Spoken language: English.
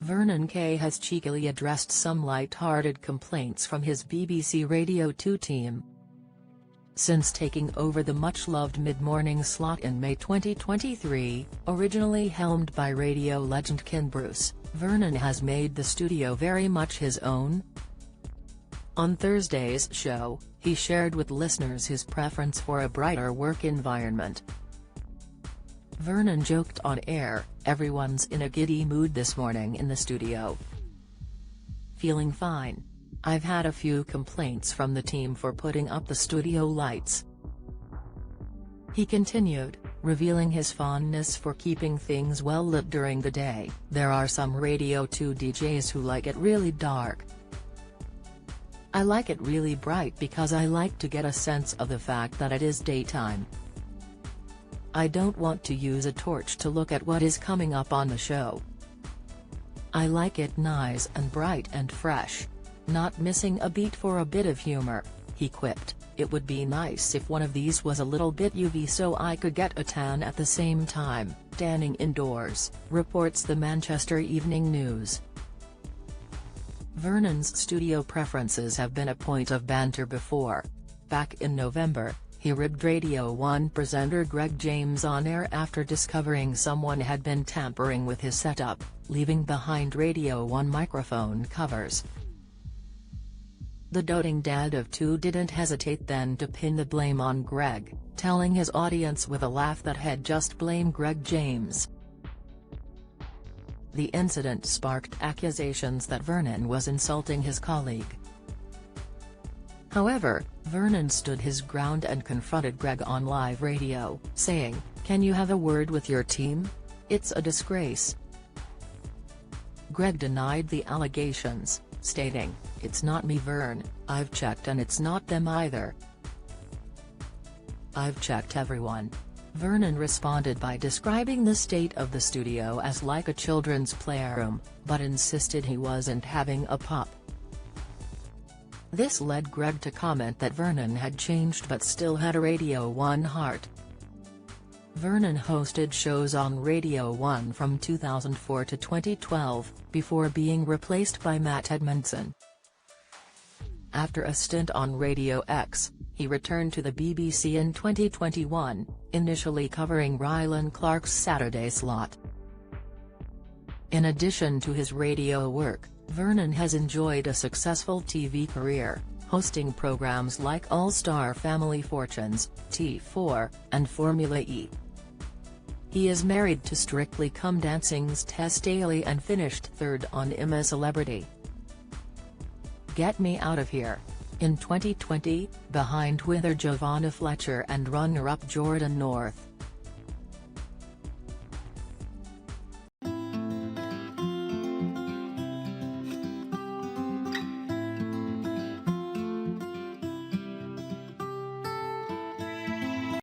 Vernon Kay has cheekily addressed some light-hearted complaints from his BBC Radio 2 team. Since taking over the much-loved mid-morning slot in May 2023, originally helmed by radio legend Ken Bruce, Vernon has made the studio very much his own. On Thursday's show, he shared with listeners his preference for a brighter work environment. Vernon joked on air, "Everyone's in a giddy mood this morning in the studio. Feeling fine. I've had a few complaints from the team for putting up the studio lights." He continued, revealing his fondness for keeping things well lit during the day. "There are some Radio 2 DJs who like it really dark. I like it really bright because I like to get a sense of the fact that it is daytime. I don't want to use a torch to look at what is coming up on the show. I like it nice and bright and fresh. Not missing a beat for a bit of humor," he quipped. "It would be nice if one of these was a little bit UV so I could get a tan at the same time, tanning indoors," reports the Manchester Evening News. Vernon's studio preferences have been a point of banter before. Back in November, he ribbed Radio 1 presenter Greg James on air after discovering someone had been tampering with his setup, leaving behind Radio 1 microphone covers. The doting dad of two didn't hesitate then to pin the blame on Greg, telling his audience with a laugh that he'd just blame Greg James. The incident sparked accusations that Vernon was insulting his colleague. However, Vernon stood his ground and confronted Greg on live radio, saying, "Can you have a word with your team? It's a disgrace." Greg denied the allegations, stating, "It's not me, Vern, I've checked and it's not them either. I've checked everyone." Vernon responded by describing the state of the studio as like a children's playroom, but insisted he wasn't having a pop. This led Greg to comment that Vernon had changed but still had a Radio 1 heart. Vernon hosted shows on Radio 1 from 2004 to 2012, before being replaced by Matt Edmondson. After a stint on Radio X, he returned to the BBC in 2021, initially covering Rylan Clark's Saturday slot. In addition to his radio work, Vernon has enjoyed a successful TV career, hosting programs like All-Star Family Fortunes, T4, and Formula E. He is married to Strictly Come Dancing's Tess Daly and finished third on I'm a Celebrity. Get Me Out of Here. In 2020, behind winner Giovanna Fletcher and runner-up Jordan North.